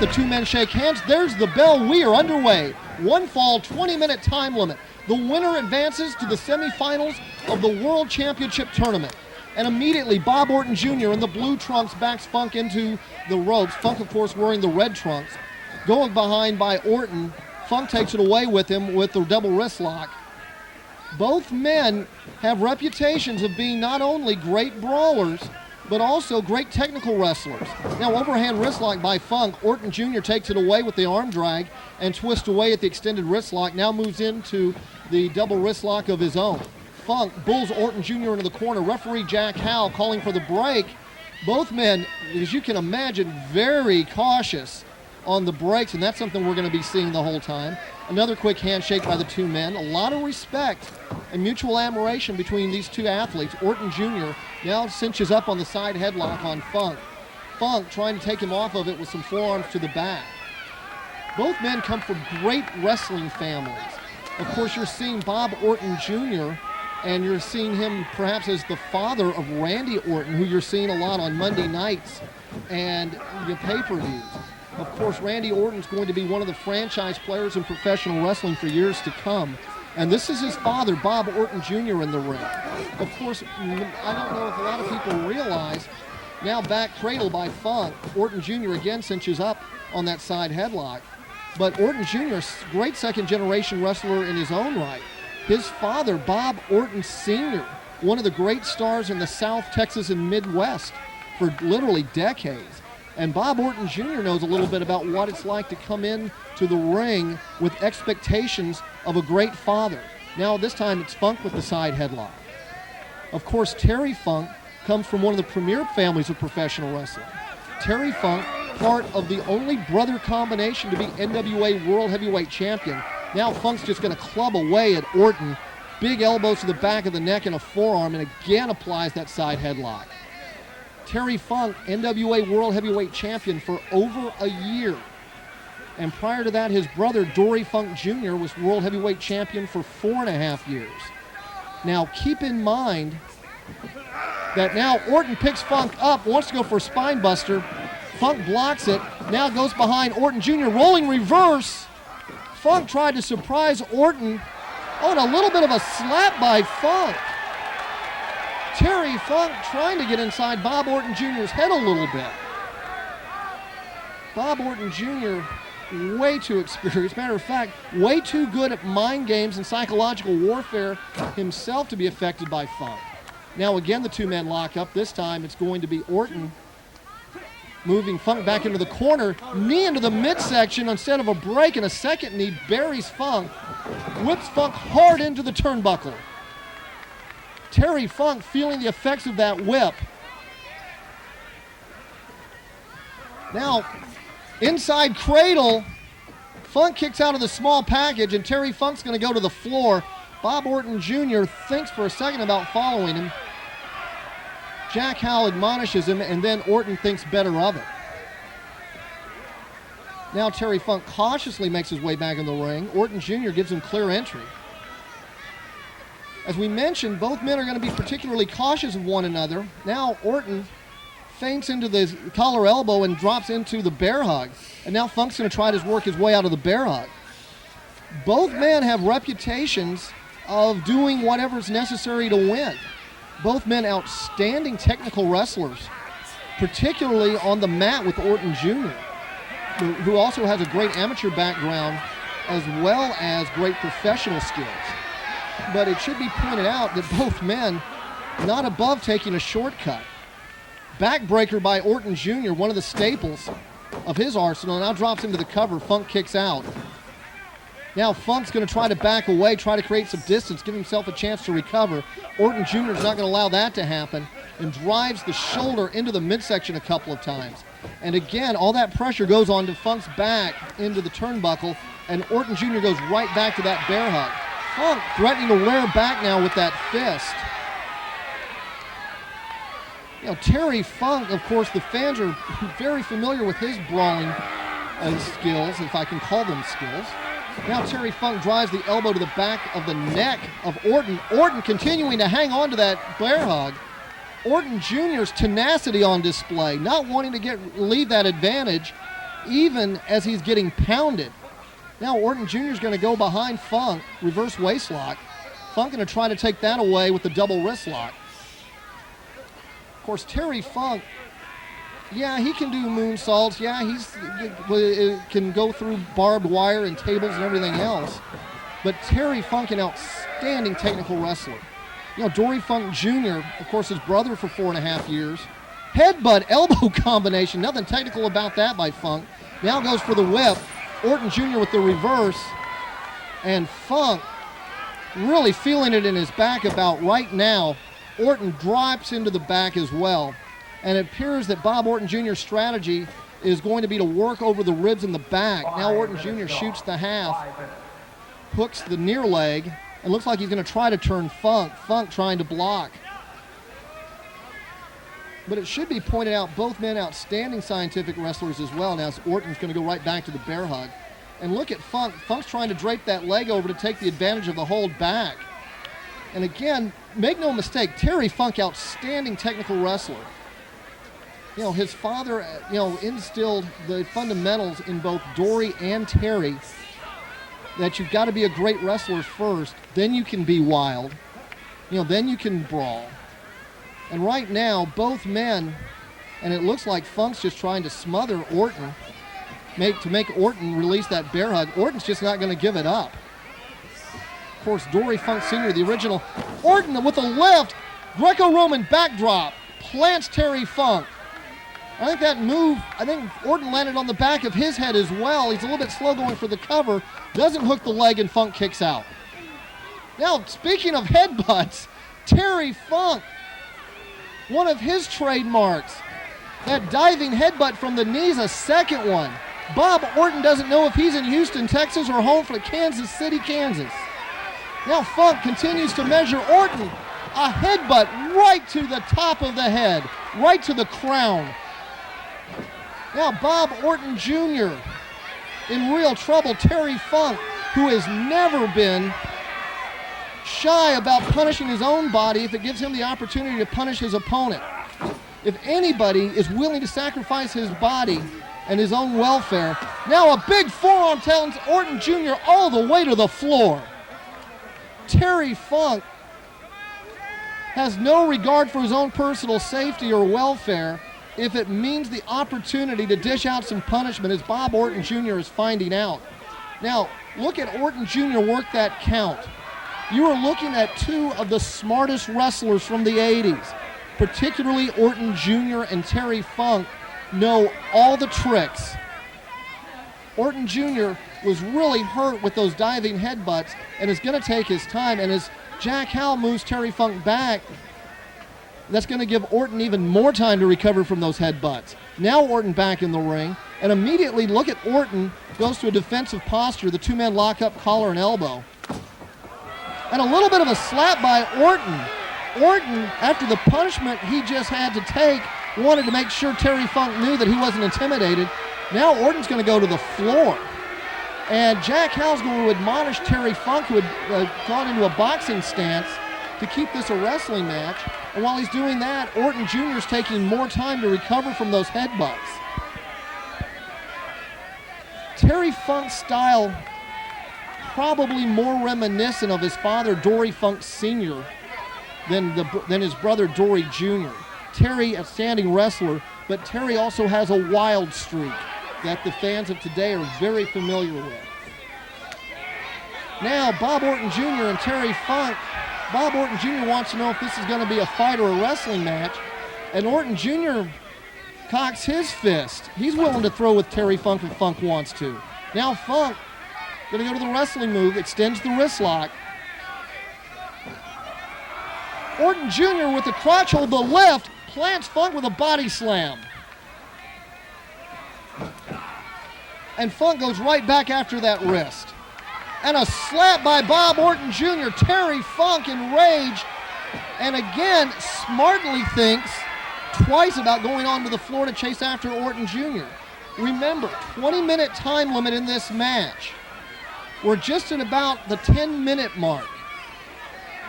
The two men shake hands. There's the bell. We are underway. One fall, 20-minute time limit. The winner advances to the semifinals of the World Championship Tournament. And immediately, Bob Orton Jr. in the blue trunks backs Funk into the ropes. Funk, of course, wearing the red trunks. Going behind by Orton, Funk takes it away with him with the double wrist lock. Both men have reputations of being not only great brawlers, but also great technical wrestlers. Now, overhand wrist lock by Funk. Orton Jr. takes it away with the arm drag and twists away at the extended wrist lock. Now moves into the double wrist lock of his own. Funk bulls Orton Jr. into the corner. Referee Jack Howell calling for the break. Both men, as you can imagine, very cautious on the breaks, and that's something we're going to be seeing the whole time. Another quick handshake by the two men. A lot of respect and mutual admiration between these two athletes. Orton Jr. now cinches up on the side headlock on Funk. Funk trying to take him off of it with some forearms to the back. Both men come from great wrestling families. Of course, you're seeing Bob Orton Jr., and you're seeing him perhaps as the father of Randy Orton, who you're seeing a lot on Monday nights and the pay-per-views. Of course, Randy Orton's going to be one of the franchise players in professional wrestling for years to come. And this is his father, Bob Orton Jr., in the ring. Of course, I don't know if a lot of people realize, now back cradle by Funk. Orton Jr. again cinches up on that side headlock. But Orton Jr., great second-generation wrestler in his own right. His father, Bob Orton Sr., one of the great stars in the South, Texas, and Midwest for literally decades. And Bob Orton Jr. knows a little bit about what it's like to come in to the ring with expectations of a great father. Now this time it's Funk with the side headlock. Of course, Terry Funk comes from one of the premier families of professional wrestling. Terry Funk, part of the only brother combination to be NWA World Heavyweight Champion. Now Funk's just going to club away at Orton. Big elbows to the back of the neck and a forearm, and again applies that side headlock. Terry Funk, NWA World Heavyweight Champion for over a year. And prior to that, his brother, Dory Funk Jr., was World Heavyweight Champion for 4.5 years. Now, keep in mind that now Orton picks Funk up, wants to go for a spine buster. Funk blocks it, now goes behind Orton Jr., rolling reverse. Funk tried to surprise Orton. Oh, and a little bit of a slap by Funk. Terry Funk trying to get inside Bob Orton Jr.'s head a little bit. Bob Orton Jr., way too experienced. Matter of fact, way too good at mind games and psychological warfare himself to be affected by Funk. Now again, the two men lock up. This time it's going to be Orton moving Funk back into the corner. Knee into the midsection instead of a break, and a second knee buries Funk. Whips Funk hard into the turnbuckle. Terry Funk feeling the effects of that whip. Now, inside cradle, Funk kicks out of the small package, and Terry Funk's going to go to the floor. Bob Orton Jr. thinks for a second about following him. Jack Howell admonishes him, and then Orton thinks better of it. Now Terry Funk cautiously makes his way back in the ring. Orton Jr. gives him clear entry. As we mentioned, both men are going to be particularly cautious of one another. Now Orton feints into the collar elbow and drops into the bear hug. And now Funk's going to try to work his way out of the bear hug. Both men have reputations of doing whatever's necessary to win. Both men outstanding technical wrestlers, particularly on the mat with Orton Jr., who also has a great amateur background as well as great professional skills. But it should be pointed out that both men not above taking a shortcut. Backbreaker by Orton Jr., one of the staples of his arsenal, now drops into the cover. Funk kicks out. Now Funk's going to try to back away, try to create some distance, give himself a chance to recover. Orton Jr. is not going to allow that to happen and drives the shoulder into the midsection a couple of times. And again, all that pressure goes on to Funk's back into the turnbuckle, and Orton Jr. goes right back to that bear hug. Funk threatening to rear back now with that fist. You know, Terry Funk, of course, the fans are very familiar with his brawling skills, if I can call them skills. Now Terry Funk drives the elbow to the back of the neck of Orton. Orton continuing to hang on to that bear hug. Orton Jr.'s tenacity on display, not wanting to leave that advantage. even as he's getting pounded. Now Orton Jr. is going to go behind Funk, reverse waist lock. Funk going to try to take that away with the double wrist lock. Of course, Terry Funk, yeah, he can do moonsaults. Yeah, he can go through barbed wire and tables and everything else. But Terry Funk, an outstanding technical wrestler. You know, Dory Funk Jr., of course, his brother for 4.5 years. Headbutt elbow combination. Nothing technical about that by Funk. Now goes for the whip. Orton Jr. with the reverse. And Funk really feeling it in his back about right now. Orton drops into the back as well. And it appears that Bob Orton Jr.'s strategy is going to be to work over the ribs in the back. Now Orton Jr. shoots the half, hooks the near leg, and looks like he's going to try to turn Funk. Funk trying to block. But it should be pointed out, both men outstanding scientific wrestlers as well. Now Orton's going to go right back to the bear hug. And look at Funk. Funk's trying to drape that leg over to take the advantage of the hold back. And again, make no mistake, Terry Funk, outstanding technical wrestler. You know, his father, instilled the fundamentals in both Dory and Terry, that you've got to be a great wrestler first, then you can be wild, then you can brawl. And right now, both men, and it looks like Funk's just trying to smother Orton, to make Orton release that bear hug. Orton's just not going to give it up. Of course, Dory Funk Sr., the original. Orton with a left, Greco-Roman backdrop, plants Terry Funk. I think that move, Orton landed on the back of his head as well. He's a little bit slow going for the cover, doesn't hook the leg, and Funk kicks out. Now, speaking of headbutts, Terry Funk, one of his trademarks, that diving headbutt from the knees, a second one. Bob Orton doesn't know if he's in Houston, Texas, or home for Kansas City, Kansas. Now Funk continues to measure Orton. A headbutt right to the top of the head, right to the crown. Now Bob Orton Jr. in real trouble. Terry Funk, who has never been shy about punishing his own body if it gives him the opportunity to punish his opponent. If anybody is willing to sacrifice his body and his own welfare, now a big forearm tells Orton Jr. all the way to the floor. Terry Funk has no regard for his own personal safety or welfare if it means the opportunity to dish out some punishment, as Bob Orton Jr. is finding out. Now, look at Orton Jr. work that count. You are looking at two of the smartest wrestlers from the 80s, particularly Orton Jr. and Terry Funk know all the tricks. Orton Jr. was really hurt with those diving headbutts and is going to take his time. And as Jack Howell moves Terry Funk back, that's going to give Orton even more time to recover from those headbutts. Now Orton back in the ring, and immediately look at Orton, goes to a defensive posture, the two-man lock-up collar and elbow. And a little bit of a slap by Orton. Orton, after the punishment he just had to take, wanted to make sure Terry Funk knew that he wasn't intimidated. Now Orton's going to go to the floor. And Jack Howell's going to admonish Terry Funk, who had gone into a boxing stance, to keep this a wrestling match. And while he's doing that, Orton Jr. is taking more time to recover from those headbutts. Terry Funk's style, probably more reminiscent of his father, Dory Funk Sr., than his brother, Dory Jr. Terry, a standing wrestler, but Terry also has a wild streak that the fans of today are very familiar with. Now, Bob Orton Jr. and Terry Funk. Bob Orton Jr. wants to know if this is going to be a fight or a wrestling match, and Orton Jr. cocks his fist. He's willing to throw with Terry Funk if Funk wants to. Now Funk going to go to the wrestling move, extends the wrist lock. Orton Jr. with the crotch hold, the left, plants Funk with a body slam. And Funk goes right back after that wrist. And a slap by Bob Orton Jr. Terry Funk enraged, and again smartly thinks twice about going onto the floor to chase after Orton Jr. Remember, 20-minute time limit in this match. We're just at about the 10-minute mark.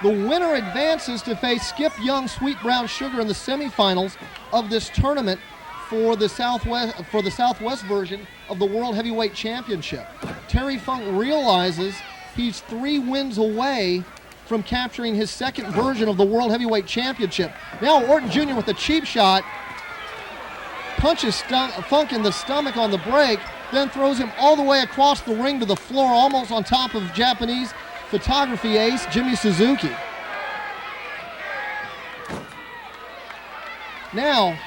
The winner advances to face Skip Young, Sweet Brown Sugar in the semifinals of this tournament for the Southwest version of the World Heavyweight Championship. Terry Funk realizes he's 3 wins away from capturing his second version of the World Heavyweight Championship. Now Orton Jr. with a cheap shot, punches Funk in the stomach on the break, then throws him all the way across the ring to the floor, almost on top of Japanese photography ace Jimmy Suzuki. Now,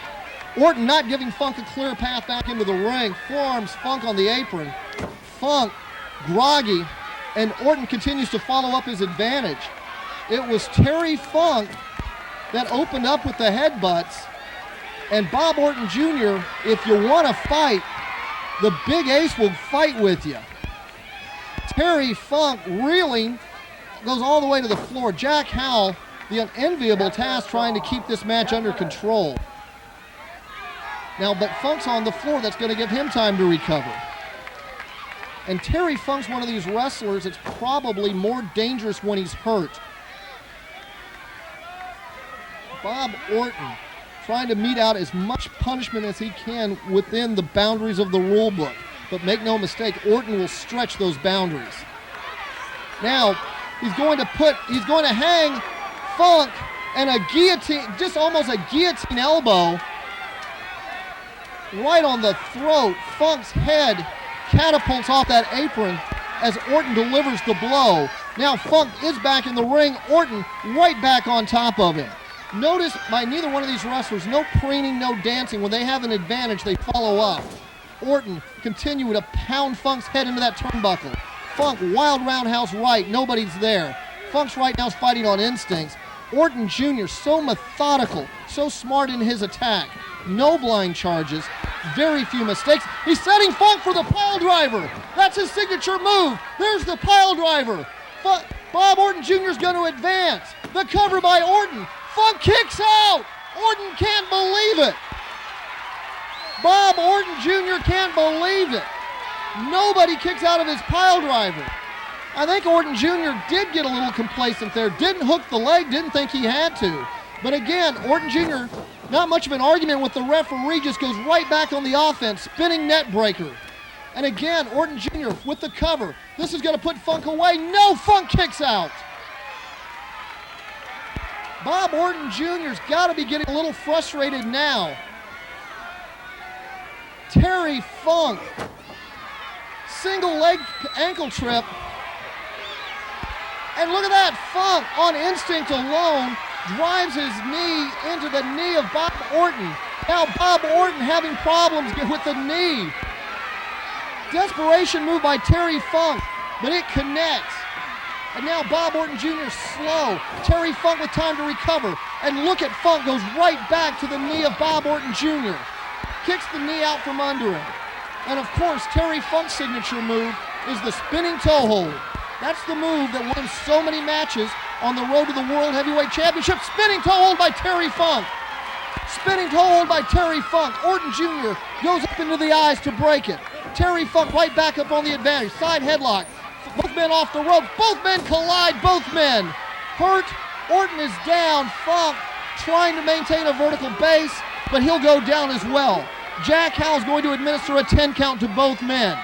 Orton not giving Funk a clear path back into the ring, forearms Funk on the apron. Funk groggy, and Orton continues to follow up his advantage. It was Terry Funk that opened up with the headbutts, and Bob Orton Jr., if you want to fight, the big ace will fight with you. Terry Funk reeling, goes all the way to the floor. Jack Howell, the unenviable task trying to keep this match under control. Now, but Funk's on the floor. That's going to give him time to recover. And Terry Funk's one of these wrestlers that's probably more dangerous when he's hurt. Bob Orton trying to mete out as much punishment as he can within the boundaries of the rule book. But make no mistake, Orton will stretch those boundaries. Now, he's going to hang Funk, and a guillotine, just almost a guillotine elbow right on the throat. Funk's head catapults off that apron as Orton delivers the blow. Now Funk is back in the ring. Orton right back on top of him. Notice by neither one of these wrestlers, no preening, no dancing. When they have an advantage, they follow up. Orton continuing to pound Funk's head into that turnbuckle. Funk, wild roundhouse right, nobody's there. Funk's right now is fighting on instincts. Orton Jr., so methodical, so smart in his attack. No blind charges, very few mistakes. He's setting Funk for the pile driver. That's his signature move. There's the pile driver. Bob Orton Jr. is going to advance. The cover by Orton. Funk kicks out. Orton can't believe it. Bob Orton Jr. can't believe it. Nobody kicks out of his pile driver. I think Orton Jr. did get a little complacent there. Didn't hook the leg, didn't think he had to. But again, Orton Jr., not much of an argument with the referee, just goes right back on the offense, spinning net breaker. And again, Orton Jr. with the cover. This is going to put Funk away. No, Funk kicks out. Bob Orton Jr.'s got to be getting a little frustrated now. Terry Funk, single leg ankle trip. And look at that, Funk on instinct alone drives his knee into the knee of Bob Orton. Now Bob Orton having problems with the knee. Desperation move by Terry Funk, but it connects. And now Bob Orton Jr. slow. Terry Funk with time to recover. And look at Funk, goes right back to the knee of Bob Orton Jr. Kicks the knee out from under him. And of course, Terry Funk's signature move is the spinning toe hold. That's the move that wins so many matches on the road to the World Heavyweight Championship. Spinning toe hold by Terry Funk. Spinning toe hold by Terry Funk. Orton Jr. goes up into the eyes to break it. Terry Funk right back up on the advantage. Side headlock. Both men off the rope. Both men collide. Both men hurt. Orton is down. Funk trying to maintain a vertical base, but he'll go down as well. Jack Howell's going to administer a 10 count to both men.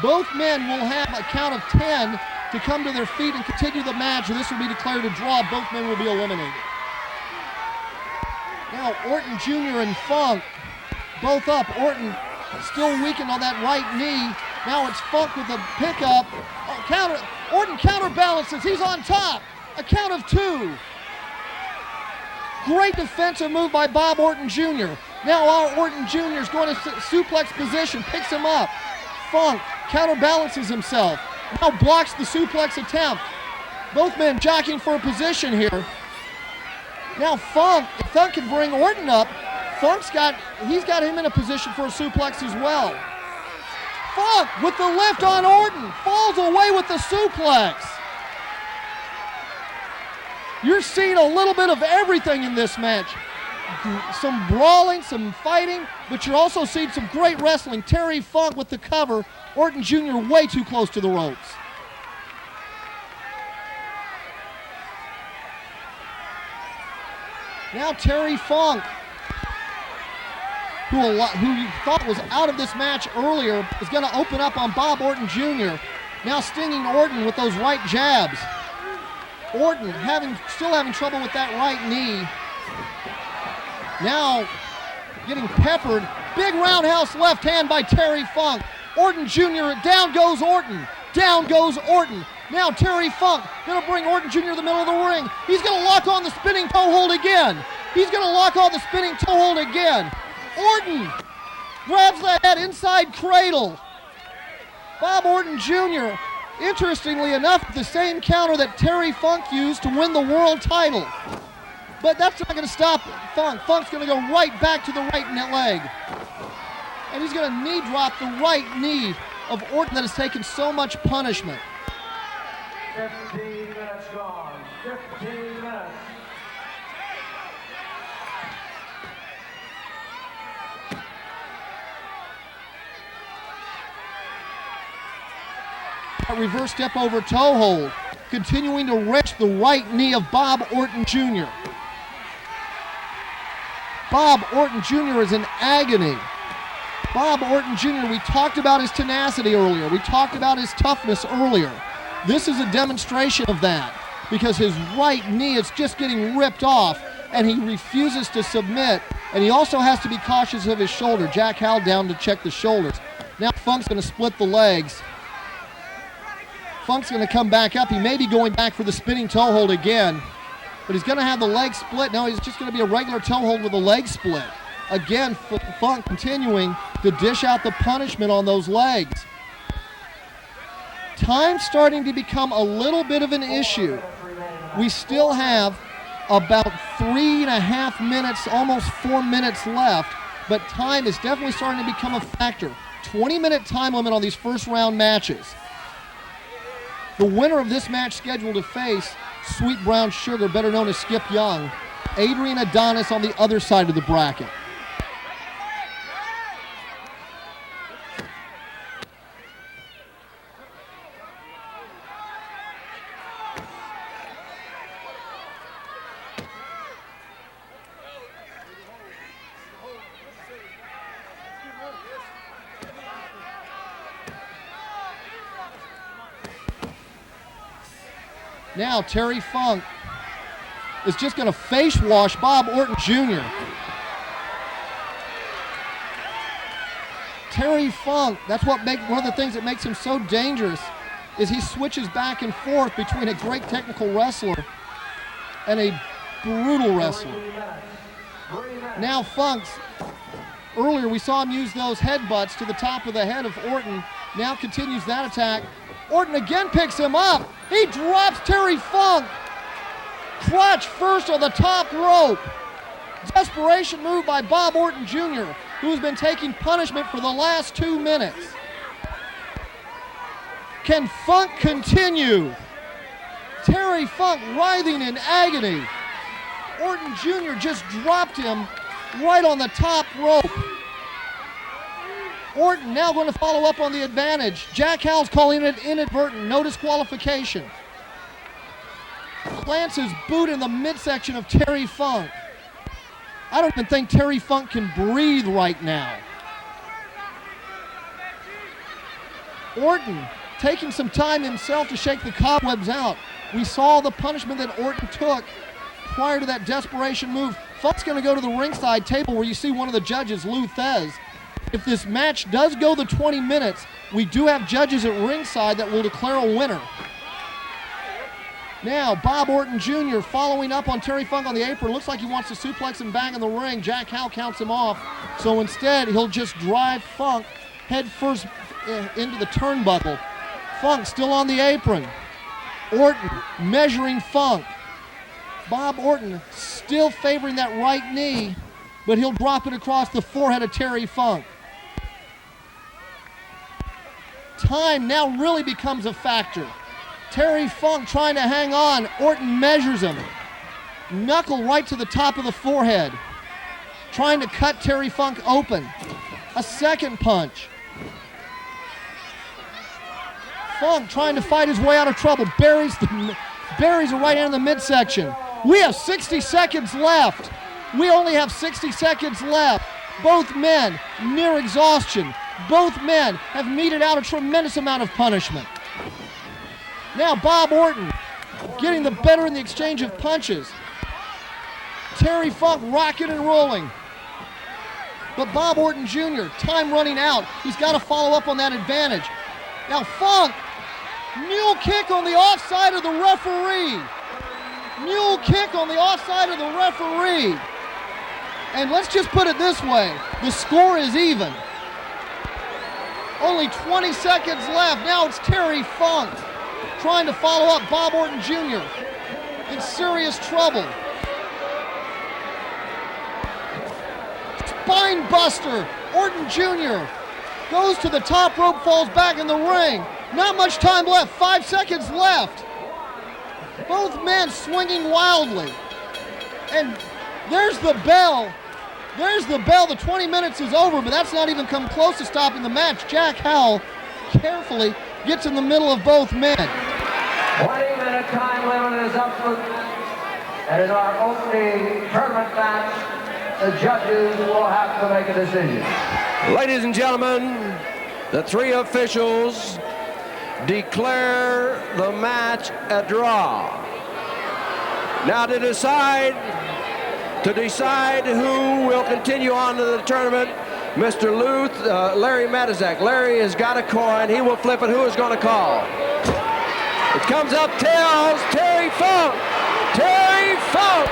Both men will have a count of 10 to come to their feet and continue the match, or this will be declared a draw. Both men will be eliminated. Now Orton Jr. and Funk both up. Orton still weakened on that right knee. Now it's Funk with a pickup. Orton counterbalances. He's on top. A count of 2. Great defensive move by Bob Orton Jr. Now our Orton Jr. is going to suplex position, picks him up. Funk counterbalances himself. Now blocks the suplex attempt. Both men jockeying for a position here. Now Funk, if Funk can bring Orton up, he's got him in a position for a suplex as well. Funk with the lift on Orton, falls away with the suplex. You're seeing a little bit of everything in this match. Some brawling, some fighting, but you're also seeing some great wrestling. Terry Funk with the cover. Orton Jr. way too close to the ropes. Now Terry Funk who you thought was out of this match earlier, is going to open up on Bob Orton Jr. Now stinging Orton with those right jabs. Orton still having trouble with that right knee. Now getting peppered. Big roundhouse left hand by Terry Funk. Orton Jr., down goes Orton. Down goes Orton. Now Terry Funk going to bring Orton Jr. to the middle of the ring. He's going to lock on the spinning toe hold again. He's going to lock on the spinning toe hold again. Orton grabs the head, inside cradle. Bob Orton Jr., interestingly enough, the same counter that Terry Funk used to win the world title. But that's not going to stop Funk. Funk's going to go right back to the right leg. And he's going to knee drop the right knee of Orton that has taken so much punishment. 15 minutes gone. 15 minutes. A reverse step over toe hold, continuing to wrench the right knee of Bob Orton Jr. Bob Orton Jr. is in agony. Bob Orton Jr., we talked about his tenacity earlier. We talked about his toughness earlier. This is a demonstration of that because his right knee is just getting ripped off and he refuses to submit. And he also has to be cautious of his shoulder. Jack Howell down to check the shoulders. Now Funk's going to split the legs. Funk's going to come back up. He may be going back for the spinning toe hold again, but he's going to have the leg split. No, he's just going to be a regular toe hold with a leg split. Again, Funk continuing to dish out the punishment on those legs. Time's starting to become a little bit of an issue. We still have about 3.5 minutes, almost 4 minutes left, but time is definitely starting to become a factor. 20-minute time limit on these first round matches. The winner of this match scheduled to face Sweet Brown Sugar, better known as Skip Young, Adrian Adonis on the other side of the bracket. Now Terry Funk is just going to face wash Bob Orton Jr. Terry Funk, that's one of the things that makes him so dangerous is he switches back and forth between a great technical wrestler and a brutal wrestler. Now Funk's, earlier we saw him use those headbutts to the top of the head of Orton, now continues that attack. Orton again picks him up. He drops Terry Funk. Crotch first on the top rope. Desperation move by Bob Orton Jr., who has been taking punishment for the last 2 minutes. Can Funk continue? Terry Funk writhing in agony. Orton Jr. just dropped him right on the top rope. Orton now going to follow up on the advantage. Jack Howell's calling it inadvertent, no disqualification. Plants his boot in the midsection of Terry Funk. I don't even think Terry Funk can breathe right now. Orton taking some time himself to shake the cobwebs out. We saw the punishment that Orton took prior to that desperation move. Funk's going to go to the ringside table where you see one of the judges, Lou Thez. If this match does go the 20 minutes, we do have judges at ringside that will declare a winner. Now, Bob Orton Jr. following up on Terry Funk on the apron. Looks like he wants to suplex him back in the ring. Jack Howell counts him off. So instead, he'll just drive Funk head first into the turnbuckle. Funk still on the apron. Orton measuring Funk. Bob Orton still favoring that right knee, but he'll drop it across the forehead of Terry Funk. Time now really becomes a factor. Terry Funk trying to hang on. Orton measures him. Knuckle right to the top of the forehead. Trying to cut Terry Funk open. A second punch. Funk trying to fight his way out of trouble. Buries a right hand in the midsection. We have 60 seconds left. We only have 60 seconds left. Both men near exhaustion. Both men have meted out a tremendous amount of punishment. Now Bob Orton getting the better in the exchange of punches. Terry Funk rocking and rolling. But Bob Orton Jr., time running out. He's got to follow up on that advantage. Now Funk, mule kick on the offside of the referee. Mule kick on the offside of the referee. And let's just put it this way, the score is even. Only 20 seconds left. Now it's Terry Funk trying to follow up Bob Orton Jr. in serious trouble. Spine buster. Orton Jr. goes to the top rope, falls back in the ring. Not much time left, 5 seconds left. Both men swinging wildly. And there's the bell. There's the bell. The 20 minutes is over, but that's not even come close to stopping the match. Jack Howell carefully gets in the middle of both men. 20-minute time limit is up for, and in our opening tournament match, the judges will have to make a decision. Ladies and gentlemen, the three officials declare the match a draw. Now to decide who will continue on to the tournament, Mr. Larry Matizak. Larry has got a coin. He will flip it. Who is going to call? It comes up tails. Terry Funk. Terry Funk.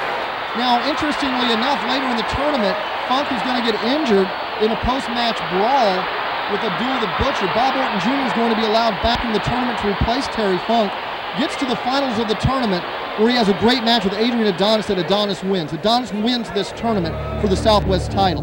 Now, interestingly enough, later in the tournament, Funk is going to get injured in a post-match brawl with Abdul the Butcher. Bob Orton Jr. is going to be allowed back in the tournament to replace Terry Funk. Gets to the finals of the tournament where he has a great match with Adrian Adonis, and Adonis wins. Adonis wins this tournament for the Southwest title.